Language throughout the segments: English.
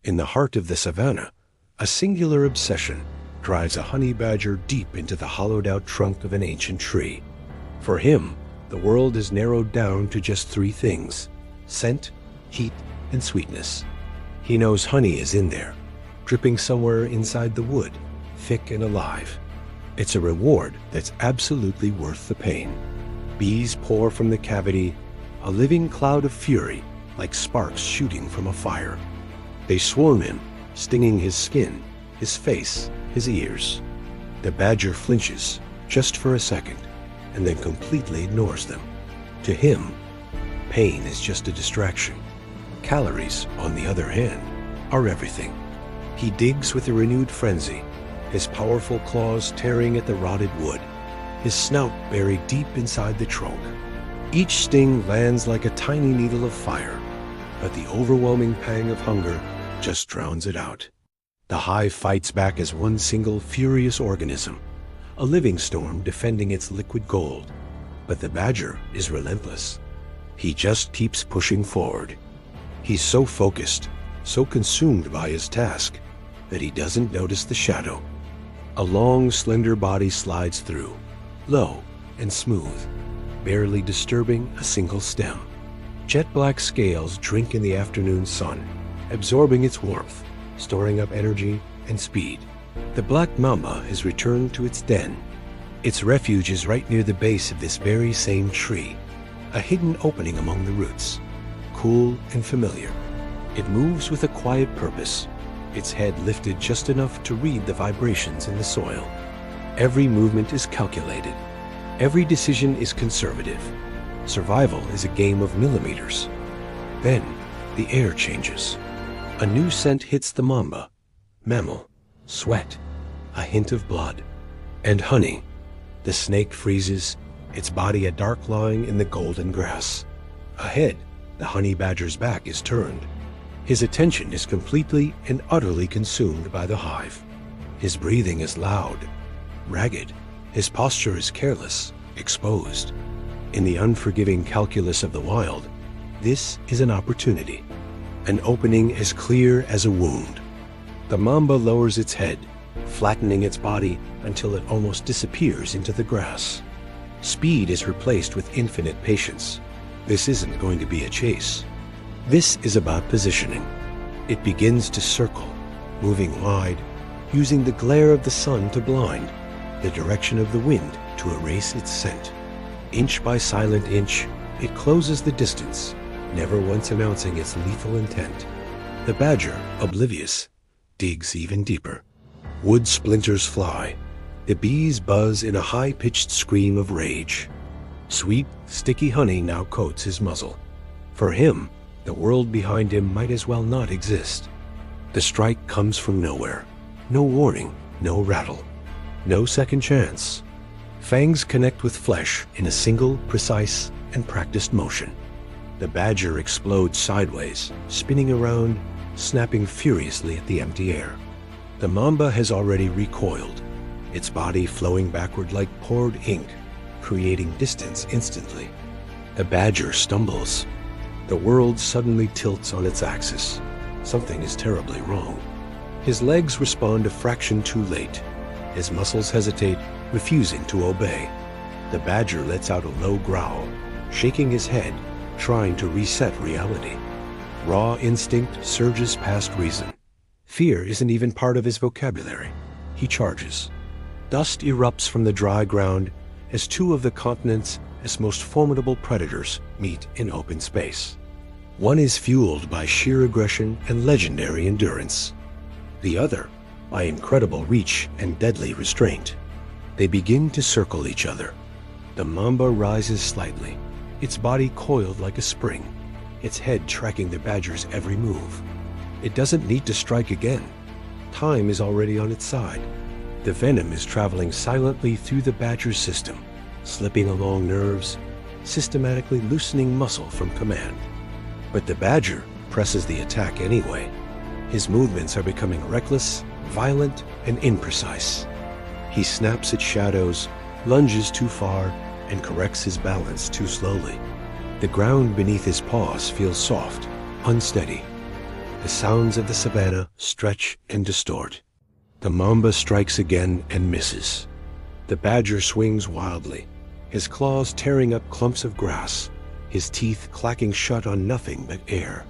In the heart of the savannah, a singular obsession drives a honey badger deep into the hollowed-out trunk of an ancient tree. For him, the world is narrowed down to just three things: scent, heat, and sweetness. He knows honey is in there, dripping somewhere inside the wood, thick and alive. It's a reward that's absolutely worth the pain. Bees pour from the cavity, a living cloud of fury, like sparks shooting from a fire. They swarm him, stinging his skin, his face, his ears. The badger flinches, just for a second, and then completely ignores them. To him, pain is just a distraction. Calories, on the other hand, are everything. He digs with a renewed frenzy, his powerful claws tearing at the rotted wood, his snout buried deep inside the trunk. Each sting lands like a tiny needle of fire, but the overwhelming pang of hunger just drowns it out. The hive fights back as one single furious organism, a living storm defending its liquid gold. But the badger is relentless. He just keeps pushing forward. He's so focused, so consumed by his task, that he doesn't notice the shadow. A long, slender body slides through, low and smooth, barely disturbing a single stem. Jet black scales drink in the afternoon sun, absorbing its warmth, storing up energy and speed. The black mamba has returned to its den. Its refuge is right near the base of this very same tree, a hidden opening among the roots, cool and familiar. It moves with a quiet purpose, its head lifted just enough to read the vibrations in the soil. Every movement is calculated. Every decision is conservative. Survival is a game of millimeters. Then, the air changes. A new scent hits the mamba: mammal, sweat, a hint of blood, and honey. The snake freezes, its body a dark line in the golden grass. Ahead, the honey badger's back is turned. His attention is completely and utterly consumed by the hive. His breathing is loud, ragged. His posture is careless, exposed. In the unforgiving calculus of the wild, this is an opportunity, an opening as clear as a wound. The mamba lowers its head, flattening its body until it almost disappears into the grass. Speed is replaced with infinite patience. This isn't going to be a chase. This is about positioning. It begins to circle, moving wide, using the glare of the sun to blind, the direction of the wind to erase its scent. Inch by silent inch, it closes the distance, never once announcing its lethal intent. The badger, oblivious, digs even deeper. Wood splinters fly. The bees buzz in a high-pitched scream of rage. Sweet, sticky honey now coats his muzzle. For him, the world behind him might as well not exist. The strike comes from nowhere. No warning, no rattle, no second chance. Fangs connect with flesh in a single, precise, and practiced motion. The badger explodes sideways, spinning around, snapping furiously at the empty air. The mamba has already recoiled, its body flowing backward like poured ink, creating distance instantly. The badger stumbles. The world suddenly tilts on its axis. Something is terribly wrong. His legs respond a fraction too late. His muscles hesitate, refusing to obey. The badger lets out a low growl, shaking his head, trying to reset reality. Raw instinct surges past reason. Fear isn't even part of his vocabulary. He charges. Dust erupts from the dry ground as two of the continent's most formidable predators meet in open space. One is fueled by sheer aggression and legendary endurance. The other, by incredible reach and deadly restraint. They begin to circle each other. The mamba rises slightly, its body coiled like a spring, its head tracking the badger's every move. It doesn't need to strike again. Time is already on its side. The venom is traveling silently through the badger's system, slipping along nerves, systematically loosening muscle from command. But the badger presses the attack anyway. His movements are becoming reckless, violent, and imprecise. He snaps at shadows, lunges too far, and corrects his balance too slowly. The ground beneath his paws feels soft, unsteady. The sounds of the savannah stretch and distort. The mamba strikes again and misses. The badger swings wildly, his claws tearing up clumps of grass, his teeth clacking shut on nothing but air.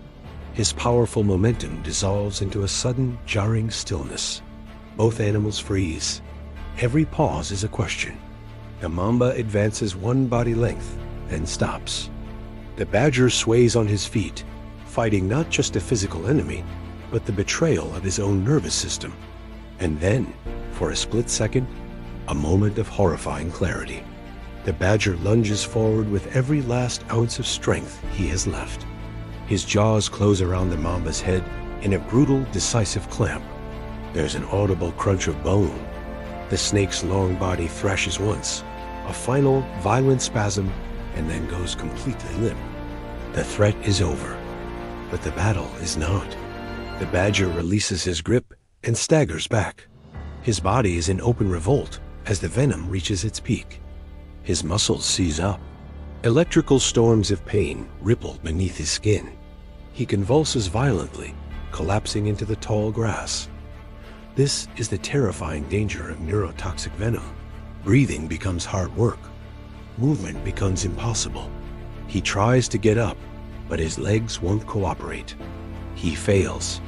His powerful momentum dissolves into a sudden, jarring stillness. Both animals freeze. Every pause is a question. The mamba advances one body length, then stops. The badger sways on his feet, fighting not just a physical enemy, but the betrayal of his own nervous system. And then, for a split second, a moment of horrifying clarity. The badger lunges forward with every last ounce of strength he has left. His jaws close around the mamba's head in a brutal, decisive clamp. There's an audible crunch of bone. The snake's long body thrashes once, a final, violent spasm, and then goes completely limp. The threat is over, but the battle is not. The badger releases his grip and staggers back. His body is in open revolt as the venom reaches its peak. His muscles seize up. Electrical storms of pain ripple beneath his skin. He convulses violently, collapsing into the tall grass. This is the terrifying danger of neurotoxic venom. Breathing becomes hard work. Movement becomes impossible. He tries to get up, but his legs won't cooperate. He fails.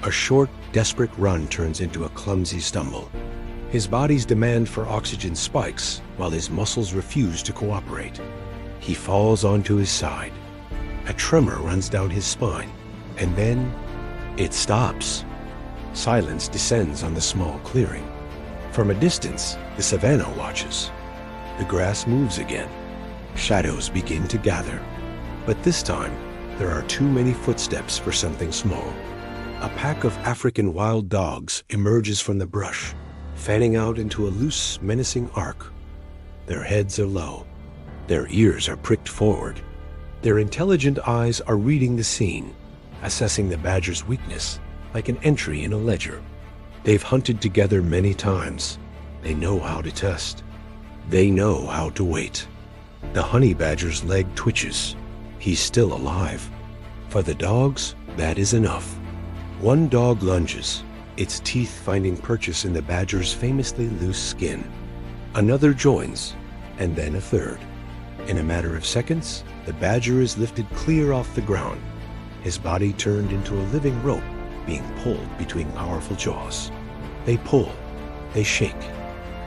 A short, desperate run turns into a clumsy stumble. His body's demand for oxygen spikes while his muscles refuse to cooperate. He falls onto his side. A tremor runs down his spine, and then it stops. Silence descends on the small clearing. From a distance, the savannah watches. The grass moves again. Shadows begin to gather. But this time, there are too many footsteps for something small. A pack of African wild dogs emerges from the brush, fanning out into a loose, menacing arc. Their heads are low. Their ears are pricked forward. Their intelligent eyes are reading the scene, assessing the badger's weakness like an entry in a ledger. They've hunted together many times. They know how to test. They know how to wait. The honey badger's leg twitches. He's still alive. For the dogs, that is enough. One dog lunges, its teeth finding purchase in the badger's famously loose skin. Another joins, and then a third. In a matter of seconds, the badger is lifted clear off the ground, his body turned into a living rope being pulled between powerful jaws. They pull, they shake,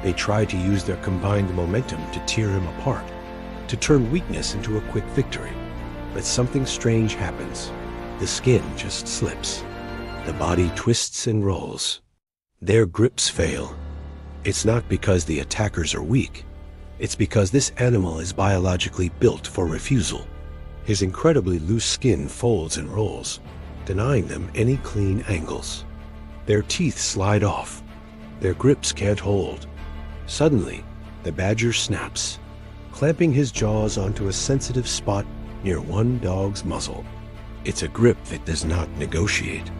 they try to use their combined momentum to tear him apart, to turn weakness into a quick victory. But something strange happens. The skin just slips. The body twists and rolls. Their grips fail. It's not because the attackers are weak. It's because this animal is biologically built for refusal. His incredibly loose skin folds and rolls, denying them any clean angles. Their teeth slide off. Their grips can't hold. Suddenly, the badger snaps, clamping his jaws onto a sensitive spot near one dog's muzzle. It's a grip that does not negotiate.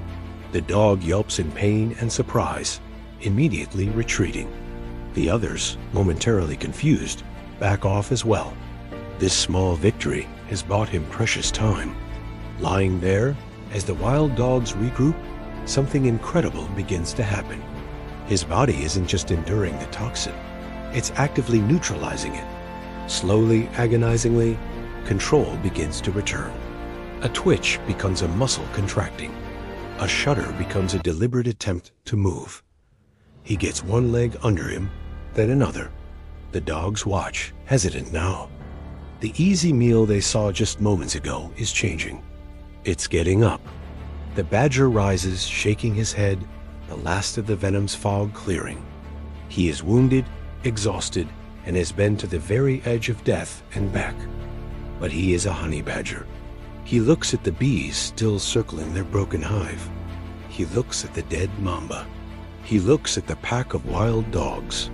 The dog yelps in pain and surprise, immediately retreating. The others, momentarily confused, back off as well. This small victory has bought him precious time. Lying there, as the wild dogs regroup, something incredible begins to happen. His body isn't just enduring the toxin, it's actively neutralizing it. Slowly, agonizingly, control begins to return. A twitch becomes a muscle contracting. A shudder becomes a deliberate attempt to move. He gets one leg under him, then another. The dogs watch, hesitant now. The easy meal they saw just moments ago is changing. It's getting up. The badger rises, shaking his head, the last of the venom's fog clearing. He is wounded, exhausted, and has been to the very edge of death and back. But he is a honey badger. He looks at the bees still circling their broken hive. He looks at the dead mamba. He looks at the pack of wild dogs.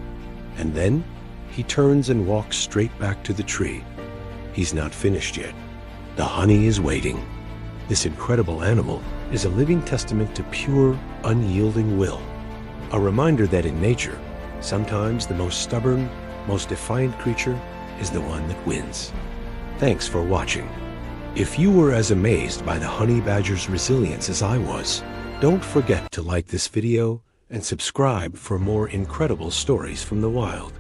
And then he turns and walks straight back to the tree. He's not finished yet. The honey is waiting. This incredible animal is a living testament to pure, unyielding will. A reminder that in nature, sometimes the most stubborn, most defiant creature is the one that wins. Thanks for watching. If you were as amazed by the honey badger's resilience as I was, don't forget to like this video and subscribe for more incredible stories from the wild.